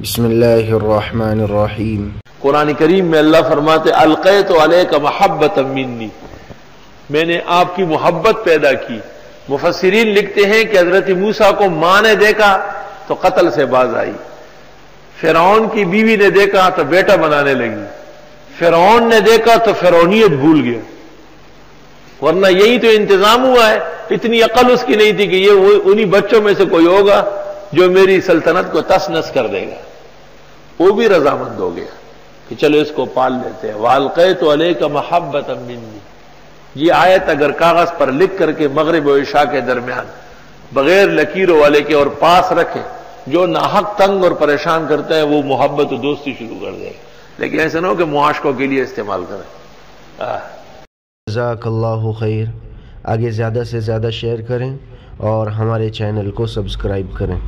बिस्मिल्लाहिर्रहमानिर्रहीम। कुरान करीम में अल्लाह फरमाते अलक़ैतु अलैका महब्बतम मिन्नी, मैंने आपकी मोहब्बत पैदा की। मुफस्सिरीन लिखते हैं कि हजरत मूसा को मां ने देखा तो कत्ल से बाज आई, फिरौन की बीवी ने देखा तो बेटा बनाने लगी, फिरौन ने देखा तो फिरौनियत भूल गया। वरना यही तो इंतजाम हुआ है, इतनी अकल उसकी नहीं थी कि ये उन्हीं बच्चों में से कोई होगा जो मेरी सल्तनत को तस नस कर देगा। वो भी रजामंद हो गया कि चलो इसको पाल लेते हैं। वालक़ैतु अलैका महब्बतम मिन्नी, ये आयत अगर कागज पर लिख करके मगरिब और इशा के दरमियान बगैर लकीरों वाले के और पास रखे, जो नाहक तंग और परेशान करता है वो मोहब्बत और दोस्ती शुरू कर देगा। लेकिन ऐसा ना हो कि मुआशकों के लिए इस्तेमाल करें। जज़ाकल्लाहु खैर। आगे ज़्यादा से ज़्यादा शेयर करें और हमारे चैनल को सब्सक्राइब करें।